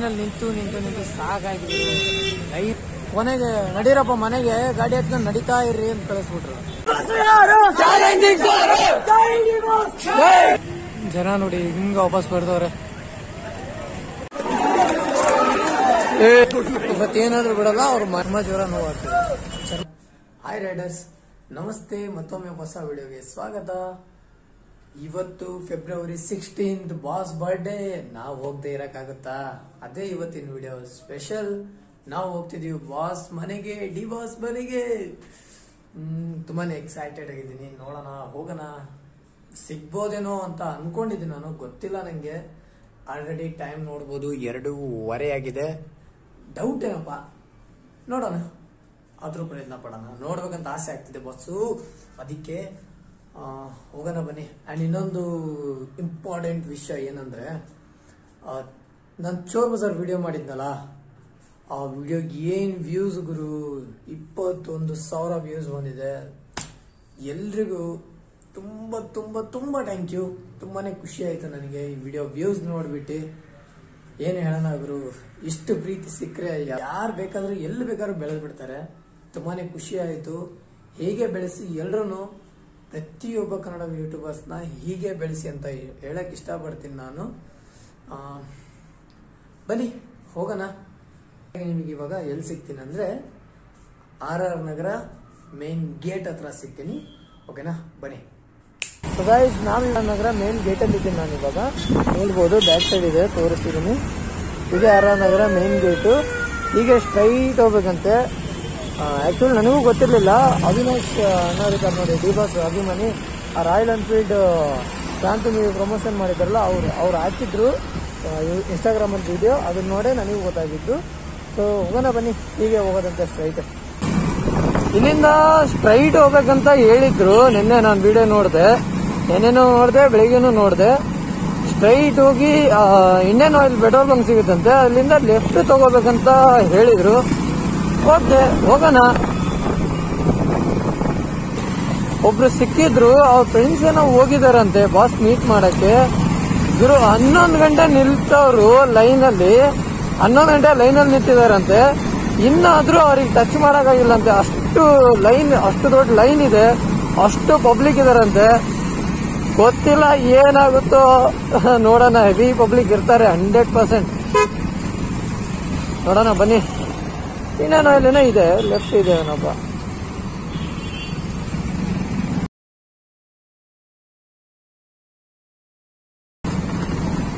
ಲೈನಲ್ಲಿ ನಿಂತು ಸಾಕಾಗಿದೆ. ಕೊನೆಗೆ ನಡೀರಪ್ಪ ಮನೆಗೆ, ಗಾಡಿ ಹತ್ಕೊಂಡು ನಡೀತಾ ಇರ್ರಿ ಅಂತ ಕಳಿಸ್ಬಿಟ್ರು. ಜನ ನೋಡಿ ಹಿಂಗ ವಾಪಸ್ ಬರ್ದವ್ರೆ. ಇವತ್ತೇನಾದ್ರೂ ಬಿಡಲ್ಲ, ಅವ್ರ ಮರ್ಮ ಜ್ವರ ನೋವಾಗ್ತದೆ. ಹಾಯ್ ರೈಡರ್ಸ್, ನಮಸ್ತೆ. ಮತ್ತೊಮ್ಮೆ ಹೊಸ ವಿಡಿಯೋಗೆ ಸ್ವಾಗತ. ಇವತ್ತು ಫೆಬ್ರವರಿ 16th ಬಾಸ್ ಬರ್ಡೇ. ನಾವು ಹೋಗದೆ ಇರಕ್ಕಾಗುತ್ತಾ? ಅದೇ ಇವತ್ತಿನ ವಿಡಿಯೋ ಸ್ಪೆಷಲ್. ನಾವು ಹೋಗ್ತಿದೀವಿ ಬಾಸ್ ಮನೆಗೆ, ಡಿ ಬಾಸ್ ಮನೆಗೆ. ತುಂಬಾನೇ ಎಕ್ಸೈಟೆಡ್ ಆಗಿದ್ದೀನಿ. ನೋಡೋಣ, ಹೋಗೋಣ, ಸಿಗ್ಬೋದೇನೋ ಅಂತ ಅನ್ಕೊಂಡಿದ್ದೀನಿ ನಾನು. ಗೊತ್ತಿಲ್ಲ ನಂಗೆ. ಆಲ್ರೆಡಿ ಟೈಮ್ ನೋಡ್ಬೋದು, 2:15 ಆಗಿದೆ. ಡೌಟ್ ಏನಪ್ಪ, ನೋಡೋಣ, ಆದ್ರೂ ಪ್ರಯತ್ನ ಪಡೋಣ. ನೋಡ್ಬೇಕಂತ ಆಸೆ ಆಗ್ತಿದೆ ಬಸ್ಸು, ಅದಕ್ಕೆ ಹೋಗೋಣ ಬನ್ನಿ. ಅಂಡ್ ಇನ್ನೊಂದು ಇಂಪಾರ್ಟೆಂಟ್ ವಿಷಯ ಏನಂದ್ರೆ, ನಾನು ಚೋರ್ ಬಜಾರ್ ವಿಡಿಯೋ ಮಾಡಿದ್ನಲ್ಲ, ಆ ವಿಡಿಯೋಗೆ ಏನ್ ವ್ಯೂಸ್ ಗುರು, 21,000 ವ್ಯೂಸ್ ಬಂದಿದೆ. ಎಲ್ರಿಗೂ ತುಂಬಾ ತುಂಬಾ ತುಂಬಾ ಥ್ಯಾಂಕ್ ಯು. ತುಂಬಾನೇ ಖುಷಿ ಆಯ್ತು ನನಗೆ ಈ ವಿಡಿಯೋ ವ್ಯೂಸ್ ನೋಡ್ಬಿಟ್ಟು. ಏನ್ ಹೇಳೋಣ ಗುರು, ಇಷ್ಟು ಪ್ರೀತಿ ಸಿಕ್ಕರೆ ಯಾರು ಬೇಕಾದ್ರೂ ಎಲ್ಲಿ ಬೇಕಾದ್ರೂ ಬೆಳೆದ್ ಬಿಡ್ತಾರೆ. ತುಂಬಾನೇ ಖುಷಿ ಆಯ್ತು. ಹೀಗೆ ಬೆಳೆಸಿ, ಎಲ್ರೂ ಪ್ರತಿಯೊಬ್ಬ ಕನ್ನಡ ಯೂಟ್ಯೂಬರ್ಸ್ನ ಹೀಗೆ ಬೆಳೆಸಿ ಅಂತ ಹೇಳಕ್ ಇಷ್ಟಪಡ್ತೀನಿ ನಾನು. ಬನ್ನಿ ಹೋಗೋಣ. ನಿಮಗೆ ಇವಾಗ ಎಲ್ಲಿ ಸಿಗ್ತೀನಿ ಅಂದ್ರೆ, RR ನಗರ ಮೇನ್ ಗೇಟ್ ಹತ್ರ ಸಿಗ್ತೀನಿ. ಓಕೆನಾ, ಬನ್ನಿ. ನಾವಿವಾಗ ನಗರ ಮೇನ್ ಗೇಟ್ ಅಲ್ಲಿ ಇದ್ದೀನಿ ನಾನು. ಇವಾಗ ನೋಡ್ಬೋದು, ಬ್ಯಾಕ್ ಸೈಡ್ ಇದೆ, ತೋರಿಸ್ತಿದ್ದೀನಿ. ಇದೆ RR ನಗರ ಮೇನ್ ಗೇಟು. ಹೀಗೆ ಸ್ಟ್ರೈಟ್ ಹೋಗ್ಬೇಕಂತೆ. ಆಕ್ಚುಲಿ ನನಗೂ ಗೊತ್ತಿರ್ಲಿಲ್ಲ. ಅವಿನಾಶ್ ಅನ್ನೋರಿದ್ದಾರೆ ನೋಡಿ, ಡಿ ಬಾಸ್ ಅಭಿಮಾನಿ. ಆ ರಾಯಲ್ ಎನ್ಫೀಲ್ಡ್ ಕ್ರಾಂತಿ ಮೂವಿ ಪ್ರಮೋಷನ್ ಮಾಡಿದಾರಲ್ಲ, ಅವ್ರು ಹಾಕಿದ್ರು ಇನ್ಸ್ಟಾಗ್ರಾಮ್ ಅಲ್ಲಿ ವಿಡಿಯೋ. ಅದನ್ನ ನೋಡೇ ನನಗೂ ಗೊತ್ತಾಗಿದ್ದು. ಸೊ ಹೋಗೋಣ ಬನ್ನಿ, ಹೀಗೆ ಹೋಗೋದಂತೆ ಸ್ಟ್ರೈಟ್. ಇಲ್ಲಿಂದ ಸ್ಟ್ರೈಟ್ ಹೋಗ್ಬೇಕಂತ ಹೇಳಿದ್ರು. ನಿನ್ನೆ ನಾನು ವಿಡಿಯೋ ನೋಡಿದೆ, ನೆನ್ನೆನೂ ನೋಡಿದೆ, ಬೆಳಿಗ್ಗೆನೂ ನೋಡಿದೆ. ಸ್ಟ್ರೈಟ್ ಹೋಗಿ ಇಂಡಿಯನ್ ಆಯಿಲ್ ಪೆಟ್ರೋಲ್ ಬಂಕ್ ಸಿಗುತ್ತಂತೆ, ಅಲ್ಲಿಂದ ಲೆಫ್ಟ್ ತಗೋಬೇಕಂತ ಹೇಳಿದ್ರು. ಓಕೆ, ಹೋಗೋಣ. ಒಬ್ರು ಸಿಕ್ಕಿದ್ರು, ಅವ್ರ ಫ್ರೆಂಡ್ಸ್ ಏನೋ ಹೋಗಿದಾರಂತೆ ಬಾಸ್ ಮೀಟ್ ಮಾಡಕ್ಕೆ. ಗುರು 11 ಗಂಟೆ ನಿಲ್ತವ್ರು ಲೈನಲ್ಲಿ, 11 ಗಂಟೆ ಲೈನಲ್ಲಿ ನಿಂತಿದಾರಂತೆ. ಇನ್ನಾದ್ರೂ ಅವ್ರಿಗೆ ಟಚ್ ಮಾಡಕ್ಕಾಗಿಲ್ಲಂತೆ. ಅಷ್ಟು ದೊಡ್ಡ ಲೈನ್ ಇದೆ, ಅಷ್ಟು ಪಬ್ಲಿಕ್ ಇದಾರಂತೆ. ಗೊತ್ತಿಲ್ಲ ಏನಾಗುತ್ತೋ, ನೋಡೋಣ. ಹೆವಿ ಪಬ್ಲಿಕ್ ಇರ್ತಾರೆ 100%. ನೋಡೋಣ ಬನ್ನಿ. ಇನ್ನೇನೋ ಇಲ್ಲೇನೋ ಇದೆ, ಲೆಫ್ಟ್ ಇದೆ ಏನಪ್ಪ.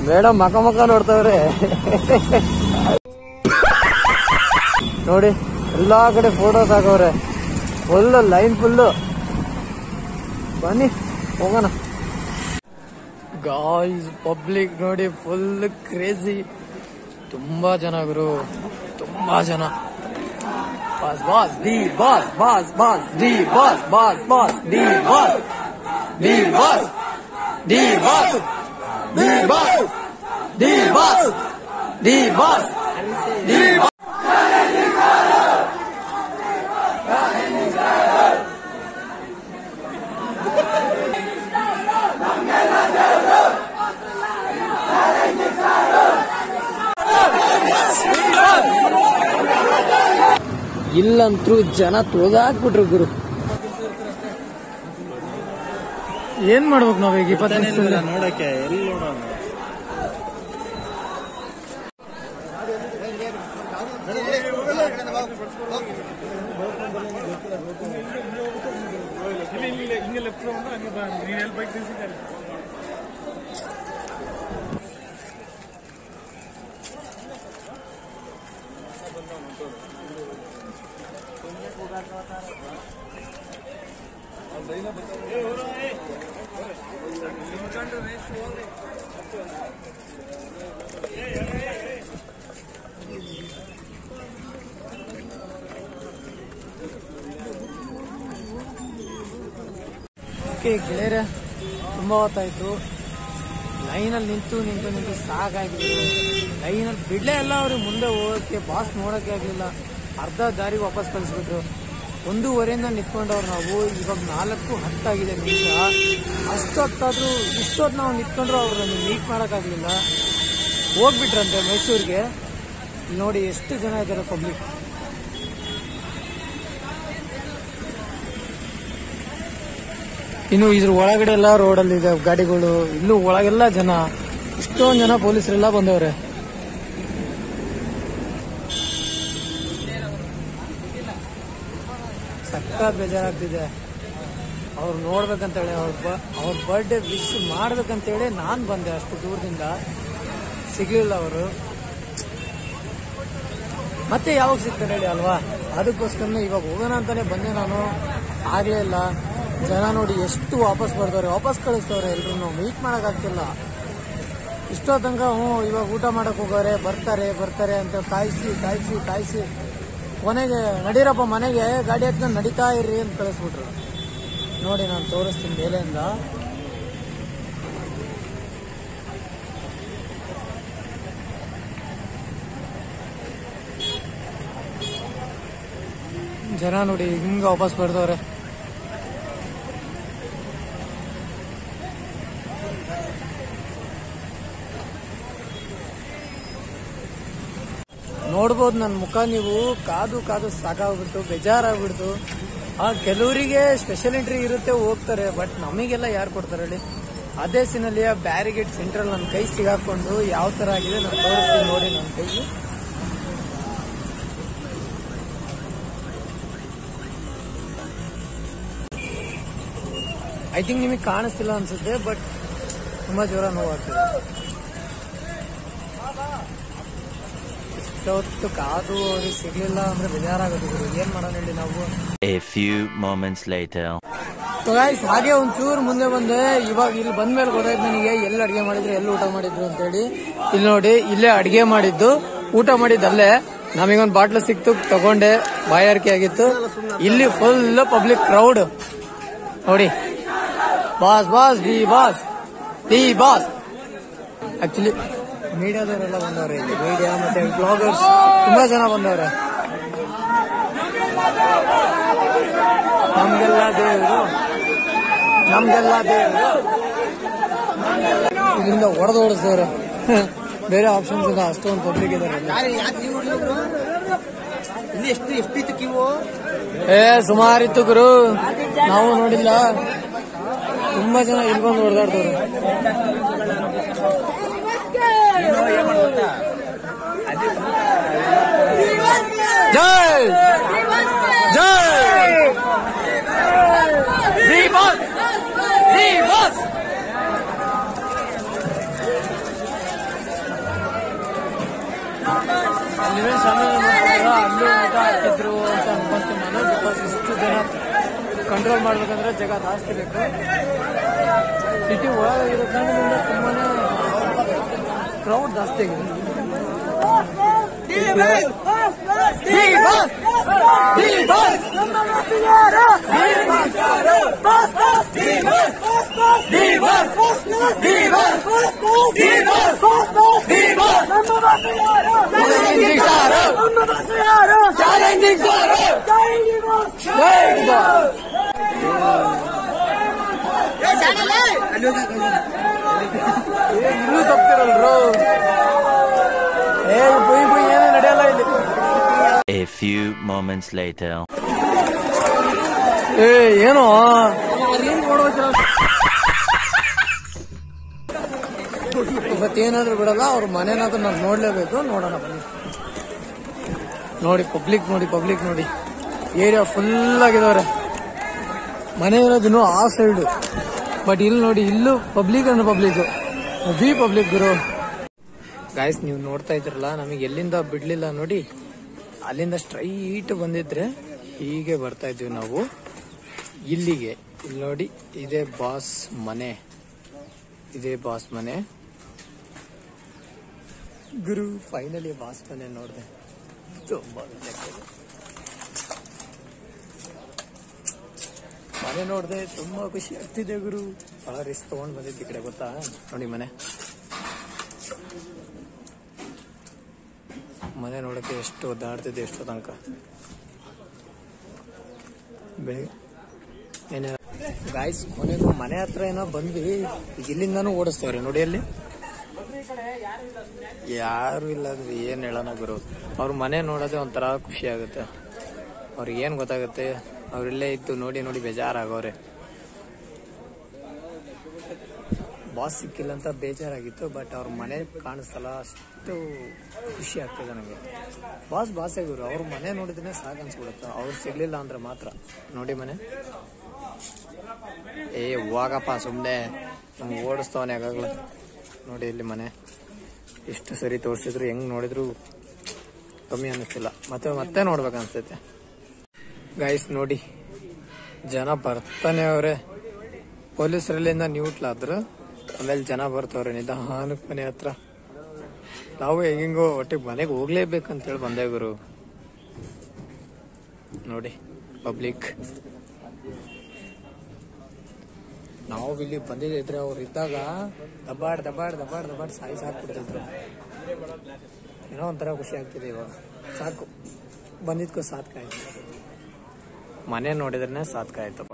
ಮೇಡಮ್ ಮಕ ನೋಡ್ತಾವ್ರೆ ನೋಡಿ. ಎಲ್ಲಾ ಕಡೆ ಫೋಟೋಸ್ ಹಾಕವ್ರೆ, ಫುಲ್ ಲೈನ್ ಫುಲ್ಲು. ಬನ್ನಿ ಹೋಗೋಣ. ಗಾಯ್ಸ್, ಪಬ್ಲಿಕ್ ನೋಡಿ ಫುಲ್ ಕ್ರೇಜಿ. ತುಂಬಾ ಜನ ಗುರು, ತುಂಬಾ ಜನ. Boss boss D boss boss boss D boss boss boss D boss D boss D boss D boss D boss D boss D boss. ಇಲ್ಲಂತೂ ಜನ ತೊಳಗಾಕ್ಬಿಟ್ರು ಗುರು. ಏನ್ ಮಾಡ್ಬೇಕು ನಾವೀಗ? 20 ನಿಮಿಷ ನೋಡಕ್ಕೆ ಎಲ್ಲಿ ನೋಡೋಣ? ಗೆಳೆಯರೆ, ತುಂಬಾ ಹೊತ್ತಾಯ್ತು ಲೈನಲ್ಲಿ ನಿಂತು ಸಾಕಾಗಿದೆ. ಲೈನಲ್ಲಿ ಬಿಡ್ಲೇ ಎಲ್ಲ ಅವ್ರಿಗೆ ಮುಂದೆ ಹೋಗಕ್ಕೆ, ಬಾಸ್ ನೋಡಕ್ಕೆ ಆಗ್ಲಿಲ್ಲ. ಅರ್ಧ ದಾರಿ ವಾಪಸ್ ಕಳಿಸ್ಬಿಟ್ರು. 1:15 ನಿಂತ್ಕೊಂಡವ್ರು ನಾವು. ಇವಾಗ 4:10 ಆಗಿದೆ ನಿಮಿಷ. ಅಷ್ಟೊತ್ತಾದ್ರೂ ಇಷ್ಟೊತ್ತು ನಾವು ನಿಂತ್ಕೊಂಡ್ರು ಅವ್ರನ್ನ ಮೀಟ್ ಮಾಡೋಕ್ಕಾಗಲಿಲ್ಲ. ಹೋಗ್ಬಿಟ್ರಂತೆ ಮೈಸೂರಿಗೆ. ನೋಡಿ ಎಷ್ಟು ಜನ ಇದ್ದಾರೆ ಪಬ್ಲಿಕ್. ಇನ್ನು ಇದ್ರ ಒಳಗಡೆ ಎಲ್ಲ ರೋಡಲ್ಲಿ ಇದೆ ಗಾಡಿಗಳು, ಇಲ್ಲೂ ಒಳಗೆಲ್ಲ ಜನ, ಇಷ್ಟೊಂದು ಜನ ಪೊಲೀಸರೆಲ್ಲ ಬಂದವ್ರೆ. ಸಕ್ಕ ಬೇಜಾರಾಗ್ತಿದೆ. ಅವ್ರು ನೋಡ್ಬೇಕಂತೇಳಿ ಅವ್ರ ಬರ್ಡೇ ವಿಶ್ ಮಾಡ್ಬೇಕಂತೇಳಿ ನಾನ್ ಬಂದೆ, ಅಷ್ಟು ದೂರದಿಂದ ಸಿಗ್ಲಿಲ್ಲ ಅವರು. ಮತ್ತೆ ಯಾವಾಗ ಸಿಗ್ತಾರೆ ಹೇಳಿ ಅಲ್ವಾ, ಅದಕ್ಕೋಸ್ಕರ ಇವಾಗ ಹೋಗೋಣ ಅಂತಾನೆ ಬಂದೆ ನಾನು. ಆಗ್ಲೇ ಇಲ್ಲ, ಜನ ನೋಡಿ ಎಷ್ಟು ವಾಪಸ್ ಬರ್ತಾರೆ, ವಾಪಸ್ ಕಳಿಸ್ತವ್ರೆ. ಎಲ್ರು ಮೀಟ್ ಮಾಡಕ್ ಆಗ್ತಿಲ್ಲ. ಇಷ್ಟೋ ತನಕ ಇವಾಗ ಊಟ ಮಾಡಕ್ ಹೋಗೋರೆ, ಬರ್ತಾರೆ ಅಂತ ಕಾಯಿಸಿ ಕೊನೆಗೆ ನಡೀರಪ್ಪ ಮನೆಗೆ, ಗಾಡಿ ಹತ್ಕೊಂಡು ನಡೀತಾ ಇರ್ರಿ ಅಂತ ಕಳಿಸ್ಬಿಟ್ರು. ನೋಡಿ ನಾನು ತೋರಿಸ್ತೀನಿ ಮೇಲೆಯಿಂದ. ಜನ ನೋಡಿ ಹಿಂಗ ವಾಪಸ್ ಬರ್ದವ್ರೆ. ನೋಡ್ಬೋದು ನನ್ನ ಮುಖ ನೀವು. ಕಾದು ಸಾಕಾಗ್ಬಿಡ್ತು, ಬೇಜಾರಾಗ್ಬಿಡ್ತು. ಕೆಲವರಿಗೆ ಸ್ಪೆಷಲ್ ಎಂಟ್ರಿ ಇರುತ್ತೆ, ಹೋಗ್ತಾರೆ. ಬಟ್ ನಮಗೆಲ್ಲ ಯಾರು ಕೊಡ್ತಾರೆ ಹೇಳಿ? ಅದೇ ಸೀನಲ್ಲಿ ಬ್ಯಾರಿಗೇಡ್ ಸೆಂಟ್ರಲ್ ನನ್ನ ಕೈ ಸಿಗಾಕೊಂಡು ಯಾವ ತರ ಆಗಿದೆ ನಾನು ತೋರಿಸ್ತೀನಿ ನೋಡಿ. ನನ್ನ ಕೈ ಐ ಥಿಂಕ್ ನಿಮಗೆ ಕಾಣಿಸ್ತಿಲ್ಲ ಅನ್ಸುತ್ತೆ, ಬಟ್ ತುಂಬಾ ಜೋರ ನೋವಾಗ್ತದೆ. ಇಷ್ಟೊತ್ತು ಕಾದು ಅವ್ರಿಗೆ ಸಿಗ್ಲಿಲ್ಲ ಅಂದ್ರೆ ಬೇಜಾರಾಗುತ್ತೆ. ಏನ್ ಮಾಡೋಣ ಹೇಳಿ ನಾವು. A few moments later. So guys, ಹಾಗೆ ಒಂಚೂರು ಮುಂದೆ ಬಂದೆ. ಇವಾಗ ಇಲ್ಲಿ ಬಂದ್ಮೇಲೆ ಗೊತ್ತಾಯ್ತು ನನಗೆ ಎಲ್ಲಿ ಅಡಿಗೆ ಮಾಡಿದ್ರು, ಎಲ್ಲಿ ಊಟ ಮಾಡಿದ್ರು ಅಂತ ಹೇಳಿ. ಇಲ್ಲಿ ನೋಡಿ, ಇಲ್ಲೇ ಅಡಿಗೆ ಮಾಡಿದ್ದು, ಊಟ ಮಾಡಿದ್ದಲ್ಲೇ. ನಮಗೊಂದು ಬಾಟ್ಲು ಸಿಕ್ತು, ತಗೊಂಡೆ, ಬಾಯಾರಿಕೆ ಆಗಿತ್ತು. ಇಲ್ಲಿ ಫುಲ್ ಪಬ್ಲಿಕ್ ಕ್ರೌಡ್ ನೋಡಿ. Boss the boss. ಆಕ್ಚುಲಿ ಮೀಡಿಯಾದವರೆಲ್ಲ ಬಂದವ್ರೆ ಇಲ್ಲಿ, ಮೀಡಿಯಾ ಮತ್ತೆ ಬ್ಲಾಗರ್ಸ್ ತುಂಬಾ ಜನ ಬಂದವ್ರೆ. ನಮ್ಗೆಲ್ಲ ದೇವರು ಇಲ್ಲಿಂದ ಓಡಿಸ್ತವ್ರೆ. ಬೇರೆ ಆಪ್ಷನ್ಸ್ ಇಲ್ಲ, ಅಷ್ಟೊಂದು ಪಬ್ಲಿಕ್ ಇದಾರೆ. ಸುಮಾರಿತ್ತು ಗುರು, ನಾವು ನೋಡಿಲ್ಲ. ತುಂಬಾ ಜನ ಇಲ್ಲಿ ಬಂದು ಹೊಡೆದಾಡ್ತವ್ರೆ. ಜೈ ಅಲ್ಲೂ ಊಟ ಹಾಕಿದ್ರು ಅಂತ ಅನ್ಕೊಂತೀನಿ ನಾನು. ಬಿಕಾಸ್ ಇಷ್ಟು ಜನ ಕಂಟ್ರೋಲ್ ಮಾಡ್ಬೇಕಂದ್ರೆ ಜಾಗ ಜಾಸ್ತಿ ಬೇಕು. ಸಿಟಿ ಒಳಗಿರೋ ಕಾರಣದಿಂದ ತುಂಬಾನೇ ಕ್ರೌಡ್ ಜಾಸ್ತಿ ಆಗಿದೆ. ಇಲ್ಲೂ ತಪ್ಪಿರಲ್ರು. ಏನು ನಡೆಯಲ್ಲ ಇಲ್ಲಿ. A few moments later. ಏನೋ ಇವತ್ತೇನಾದ್ರೂ ಬಿಡಲ್ಲ, ಅವ್ರ ಮನೇನಾದ್ರೂ ನಾವು ನೋಡ್ಲೇಬೇಕು. ನೋಡೋಣ ಬನ್ನಿ. ನೋಡಿ ಪಬ್ಲಿಕ್ ನೋಡಿ, ಏರಿಯಾ ಫುಲ್ ಆಗಿದವ್ರೆ. ಮನೆ ಇರೋದಿನ್ನು ಆ ಸೈಡ್, ಬಟ್ ಇಲ್ಲಿ ನೋಡಿ, ಇಲ್ಲೂ ಪಬ್ಲಿಕ್ ಹೆವಿ ಪಬ್ಲಿಕ್ ಗುರು. ಗಾಯ್ಸ್, ನೀವು ನೋಡ್ತಾ ಇದ್ರಲ್ಲ, ನಮಗೆ ಎಲ್ಲಿಂದ ಬಿಡ್ಲಿಲ್ಲ ನೋಡಿ. ಅಲ್ಲಿಂದ ಸ್ಟ್ರೈಟ್ ಬಂದಿದ್ರೆ ಹೀಗೆ ಬರ್ತಾ ಇದ್ವಿ ನಾವು ಇಲ್ಲಿಗೆ. ಇಲ್ಲಿ ನೋಡಿ, ಇದೇ ಬಾಸ್ ಮನೆ ಗುರು. ಫೈನಲಿ ಬಾಸ್ ಮನೆ ನೋಡಿದೆ. ತುಂಬಾ ಮನೆ ನೋಡಿದೆ, ತುಂಬಾ ಖುಷಿ ಆಗ್ತಿದೆ ಗುರು. ಬಹಳ ರಿಸ್ಕ್ ತಗೊಂಡ್ ಬಂದಿದ್ದ ಈ ಕಡೆ, ಗೊತ್ತಾ? ನೋಡಿ ಮನೆ ನೋಡಕ್ಕೆ ಎಷ್ಟು ಒದ್ದಾಡ್ತಿದ್ದೆ ಎಷ್ಟೋ ತನಕ. ಬೆಳಿಗ್ಗೆ ಗಾಯ್ಸ್, ಮನೆ ಹತ್ರ ಏನೋ ಬಂದ್ವಿ. ಈಗ ಇಲ್ಲಿಂದಾನು ಓಡಿಸ್ತವ್ರೆ ನೋಡಿ. ಅಲ್ಲಿ ಯಾರು ಇಲ್ಲ ಅಂದ್ರೆ ಏನ್ ಹೇಳೋಣ ಗುರು. ಅವ್ರ ಮನೆ ನೋಡೋದೇ ಒಂಥರ ಖುಷಿ ಆಗುತ್ತೆ. ಅವ್ರಿಗೆ ಏನ್ ಗೊತ್ತಾಗುತ್ತೆ, ಅವ್ರಿಲ್ಲೇ ಇದ್ದು ನೋಡಿ ನೋಡಿ ಬೇಜಾರಾಗವ್ರೆ. ಬಾಸ್ ಸಿಕ್ಕಿಲ್ಲ ಅಂತ ಬೇಜಾರಾಗಿತ್ತು, ಬಟ್ ಅವ್ರ ಮನೆ ಕಾಣಿಸಲ್ಲ, ಅಷ್ಟು ಖುಷಿ ಆಗ್ತಿದೆ ನನಗೆ. ಬಾಸೇ ಗುರು, ಅವ್ರ ಮನೆ ನೋಡಿದ್ರೆ ಸಾಕು ಅನ್ಸ್ಬಿಡುತ್ತೆ. ಅವ್ರು ಸಿಗ್ಲಿಲ್ಲ ಅಂದ್ರೆ ಮಾತ್ರ. ನೋಡಿ ಮನೆ, ಹೋಗಪ್ಪ ಸುಮ್ಮನೆ ನಮ್ಗೆ ಓಡಿಸ್ತವನೆ ಆಗಾಗ್ಲ. ನೋಡಿ ಇಲ್ಲಿ ಮನೆ ಎಷ್ಟು ಸರಿ ತೋರಿಸಿದ್ರು ಹೆಂಗ್ ನೋಡಿದ್ರು ಕಮ್ಮಿ ಅನ್ನಿಸ್ತಿಲ್ಲ. ಮತ್ತೆ ನೋಡ್ಬೇಕು ಅನ್ಸ್ತೈತೆ ಗೈಸ್. ನೋಡಿ ಜನ ಬರ್ತಾನೆ ಅವ್ರೆ. ಪೊಲೀಸರಲ್ಲಿಂದ ನ್ಯೂಟ್ಲಾದ್ರು, ಆಮೇಲೆ ಜನ ಬರ್ತವ್ರೆ ನಿಧಾನಕ್ಕೆ ಮನೆ ಹತ್ರ. ನಾವು ಹೆಂಗೋ ಒಟ್ಟಿಗೆ ಮನೆಗೆ ಹೋಗ್ಲೇಬೇಕಂತೇಳಿ ಬಂದೆ ಗುರು. ನೋಡಿ ಪಬ್ಲಿಕ್. ನಾವು ಇಲ್ಲಿ ಬಂದಿದ್ರೆ ಅವ್ರು ಇದ್ದಾಗ ದಬಾಡ್ ಸಾಯಿ ಸಾಕ್ಬಿಡ್ತಿದ್ರು. ಏನೋ ಒಂಥರ ಖುಷಿ ಆಗ್ತಿದೆ ಇವಾಗ. ಸಾಕು, ಬಂದಿದ್ಕೋ ಸಾತ್ಕಾಯ್ತು. ಮನೆ ನೋಡಿದ್ರೆ ಸಾತ್ಕಾಯ್ತಪ್ಪ.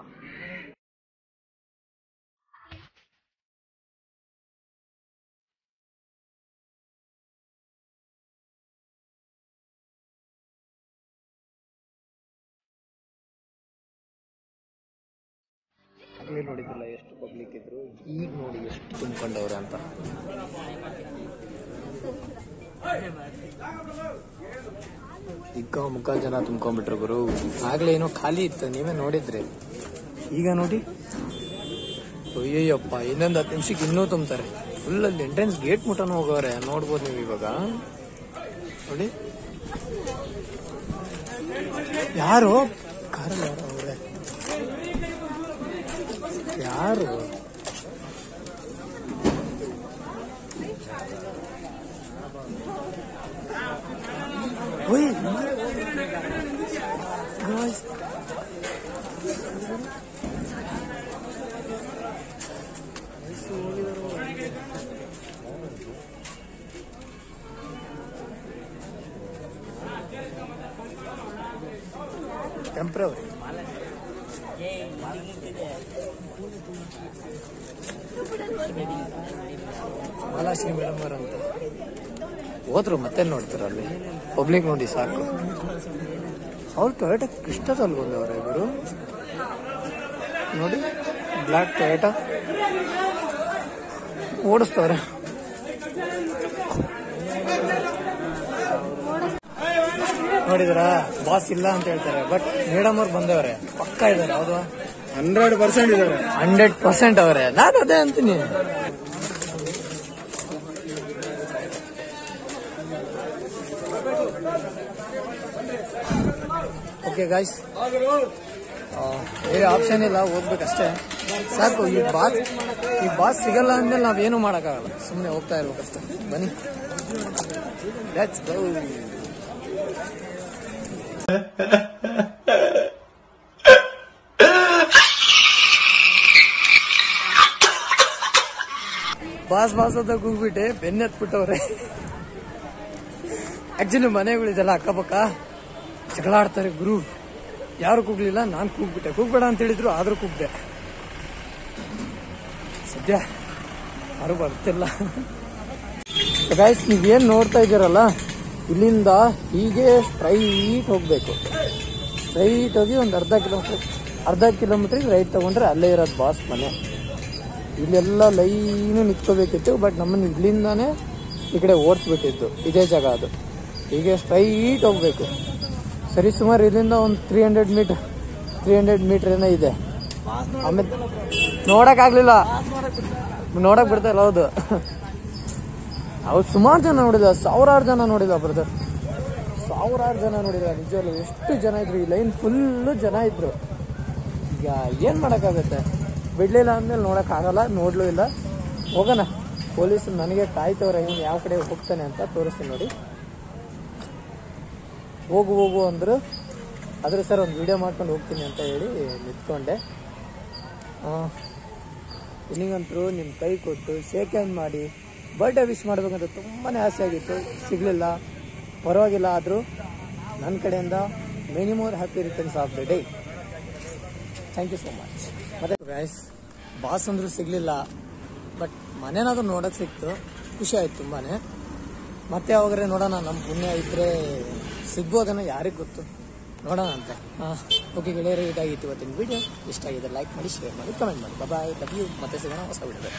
ಆಗ್ಲೇ ನೋಡಿದ್ರಲ್ಲ ಎಷ್ಟು ಪಬ್ಲಿಕ್ ಇದ್ರು, ಈಗ ನೋಡಿ ಎಷ್ಟು ತುಂಬಿಕೊಂಡವ್ರೆ ಅಂತ. ಮುಕ್ಕಾಲ್ ಜನ ತುಂಬ್ಕೊಂಡ್ಬಿಟ್ರು ಗುರು. ಆಗ್ಲೇ ಏನೋ ಖಾಲಿ ಇತ್ತು, ನೀವೇ ನೋಡಿದ್ರಿ. ಈಗ ನೋಡಿ, ಅಯ್ಯಯ್ಯಪ್ಪ, ಇನ್ನೊಂದು 10 ನಿಮಿಷಕ್ಕೆ ಇನ್ನೂ ತುಂಬ್ತಾರೆ. ಫುಲ್ ಅಲ್ಲಿ ಎಂಟ್ರೆನ್ಸ್ ಗೇಟ್ ಮುಟ್ಟನು ಹೋಗೋರೆ. ನೋಡ್ಬೋದು ನೀವು ಇವಾಗ. ನೋಡಿ ಯಾರು ಕಾರಲ್ಲಿ ಅವರೇ, ಯಾರು ಟೆಂಪ್ರವರಿ ಮಾಲಾಶ್ರೀ ಮೇಡಮ್ ಅವರ ಅಂತ ಹೋದ್ರು. ಮತ್ತೆ ನೋಡ್ತಾರ ಅಲ್ಲಿ ಪಬ್ಲಿಕ್ ನೋಡಿ ಸಾಕು. ಅವ್ರು ಟೊಯೋಟಾ ಕ್ರಿಸ್ಟಾದಲ್ಲಿ ಬಂದವ್ರೆ ಇವರು. ನೋಡಿ ಬ್ಲ್ಯಾಕ್ ಟೊಯೋಟಾ ಓಡಿಸ್ತವ್ರೆ. ನೋಡಿದ್ರ, ಬಾಸ್ ಇಲ್ಲ ಅಂತ ಹೇಳ್ತಾರೆ, ಬಟ್ ಮೇಡಮ್ ಅವ್ರು ಬಂದವ್ರೆ. ಪಕ್ಕ ಇದಾರೆ. ಹೌದು, 100% ಇದಾರೆ. 100% ಅವರೇ. ನಾನು ಅದೇ ಅಂತೀನಿ. ಓಕೆ ಗಾಯ್ಸ್, ಬೇರೆ ಆಪ್ಷನ್ ಇಲ್ಲ, ಹೋಗ್ಬೇಕಷ್ಟೇ. ಸಾಕು. ಈ ಬಾಸ್ ಸಿಗಲ್ಲ ಅಂದ್ಮೇಲೆ ನಾವೇನು ಮಾಡೋಕ್ಕಾಗಲ್ಲ, ಸುಮ್ಮನೆ ಹೋಗ್ತಾ ಇರ್ಬೇಕಷ್ಟೇ. ಬನ್ನಿ, ಲೆಟ್ಸ್ ಗೋ. ಬಾಸ್ ಅಂತ ಕೂಗ್ಬಿಟ್ಟೆ ಬೆನ್ನೆತ್ಬಿಟ್ಟವ್ರೆ. ಆಕ್ಚುಲಿ ಮನೆಗಳಿದೆಲ್ಲ ಅಕ್ಕಪಕ್ಕ ಜಗಳ ಆಡ್ತಾರೆ ಗುರು. ಯಾರು ಕೂಗ್ಲಿಲ್ಲ, ನಾನು ಕೂಗ್ಬಿಟ್ಟೆ. ಕೂಗ್ಬೇಡ ಅಂತ ಹೇಳಿದ್ರು, ಆದ್ರೂ ಕೂಗ್ದೆ. ಸದ್ಯ ಯಾರು ಬರ್ತಿಲ್ಲ. ಗೈಸ್, ನೀವೇನ್ ನೋಡ್ತಾ ಇದ್ದೀರಲ್ಲ, ಇಲ್ಲಿಂದ ಹೀಗೆ ಸ್ಟ್ರೈಟ್ ಹೋಗ್ಬೇಕು. ಸ್ಟ್ರೈಟ್ ಹೋಗಿ ಒಂದು ಅರ್ಧ ಕಿಲೋಮೀಟರ್ ರೈಟ್ ತಗೊಂಡ್ರೆ ಅಲ್ಲೇ ಇರೋದು ಬಾಸ್ ಮನೆ. ಇಲ್ಲೆಲ್ಲ ಲೈನು ನಿಂತ್ಕೋಬೇಕಿತ್ತು, ಬಟ್ ನಮ್ಮನ್ನು ಇಲ್ಲಿಂದಾನೇ ಈ ಕಡೆ ಓಡಿಸ್ಬಿಟ್ಟಿದ್ದು. ಇದೇ ಜಾಗ ಅದು. ಹೀಗೆ ಸ್ಟ್ರೈಟ್ ಹೋಗ್ಬೇಕು. ಸರಿ ಸುಮಾರು ಇಲ್ಲಿಂದ ಒಂದು 300 ಮೀಟರ್ ಏನೋ ಇದೆ. ಆಮೇಲೆ ನೋಡಕ್ಕಾಗ್ಲಿಲ್ಲ, ನೋಡಕ್ ಬಿಡ್ತಾ ಇಲ್ಲ. ಹೌದು, ಅವ್ರು ಸುಮಾರು ಜನ ನೋಡಿದ, 1000 ಜನ ನೋಡಿದ ಬ್ರದರ್. 1000 ಜನ ನೋಡಿದ. ನಿಜವಲ್ಲೂ ಎಷ್ಟು ಜನ ಇದ್ರು. ಈ ಲೈನ್ ಫುಲ್ಲು ಜನ ಇದ್ರು. ಈಗ ಏನ್ ಮಾಡಕ್ಕಾಗತ್ತೆ, ಬಿಡ್ಲಿಲ್ಲ ಅಂದ್ಮೇಲೆ ನೋಡಕ್ ಆಗಲ್ಲ. ನೋಡ್ಲೂ ಇಲ್ಲ. ಹೋಗೋಣ. ಪೊಲೀಸರು ನನಗೆ ಕಾಯ್ತವ್ರೆ, ಇವ್ನು ಯಾವ ಕಡೆ ಹೋಗ್ತಾನೆ ಅಂತ ತೋರಿಸ್ತೀನಿ ನೋಡಿ. ಹೋಗು ಅಂದ್ರು. ಆದ್ರೆ ಸರ್ ಒಂದು ವಿಡಿಯೋ ಮಾಡ್ಕೊಂಡು ಹೋಗ್ತೀನಿ ಅಂತ ಹೇಳಿ ನಿಂತ್ಕೊಂಡೆ. ಇಲ್ಲಿಗಂತರೂ ನಿಮ್ಮ ಕೈ ಕೊಟ್ಟು ಶೇಕ್ ಹ್ಯಾಂಡ್ ಮಾಡಿ ಬರ್ಡೇ ವಿಶ್ ಮಾಡ್ಬೇಕಂತ ತುಂಬಾನೇ ಆಸೆ ಆಗಿತ್ತು. ಸಿಗ್ಲಿಲ್ಲ, ಪರವಾಗಿಲ್ಲ. ಆದರೂ ನನ್ನ ಕಡೆಯಿಂದ many more happy returns of the day. Thank you so much. ಮತ್ತೆ ಗೈಸ್, ಬಾಸ್ ಅಂದ್ರೂ ಸಿಗ್ಲಿಲ್ಲ, ಬಟ್ ಮನೇನಾದ್ರೂ ನೋಡಕ್ ಸಿಕ್ತು. ಖುಷಿ ಆಯ್ತು ತುಂಬಾನೇ. ಮತ್ತೆ ಯಾವಾಗ್ರೆ ನೋಡೋಣ, ನಮ್ಮ ಪುಣ್ಯ ಇದ್ರೆ ಸಿಗ್ಬೋದನ್ನ, ಯಾರಿಗೆ ಗೊತ್ತು, ನೋಡೋಣ ಅಂತ. ಓಕೆ ಗೆಳೆಯರೇ, ಇದಾಗಿತ್ತು ಇವತ್ತಿನ ವಿಡಿಯೋ. ಇಷ್ಟ ಆಗಿದೆ ಲೈಕ್ ಮಾಡಿ, ಶೇರ್ ಮಾಡಿ, ಕಮೆಂಟ್ ಮಾಡಿ. ಬಾಯ್, ಲವ್ ಯು. ಮತ್ತೆ ಸಿಗೋಣ ಹೊಸ ವಿಡಿಯೋ.